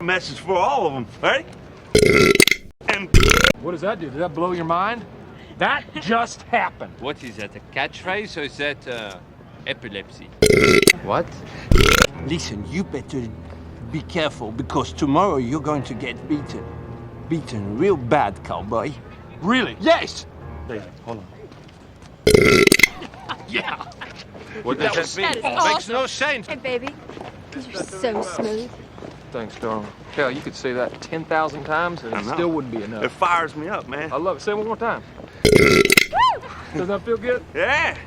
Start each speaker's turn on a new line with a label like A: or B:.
A: Message for all of them, right? And
B: What does that do? Did that blow your mind? That just happened.
C: What is that, a catchphrase or is that epilepsy?
B: What?
A: listen, you better be careful because tomorrow you're going to get beaten. Beaten real bad, cowboy.
B: Really?
A: Yes!
B: Hey, hold on.
A: Yeah!
C: What does that mean?
D: That is
C: Makes
D: awesome.
C: no sense.
D: Hey, baby. You're so smooth.
B: Thanks, darling. Hell, you could say that 10,000 times and
A: I
B: it
A: know.
B: still wouldn't be
A: It
B: enough.
A: fires me up, man.
B: I love it. Say it one more time. Does that feel good?
A: Yeah!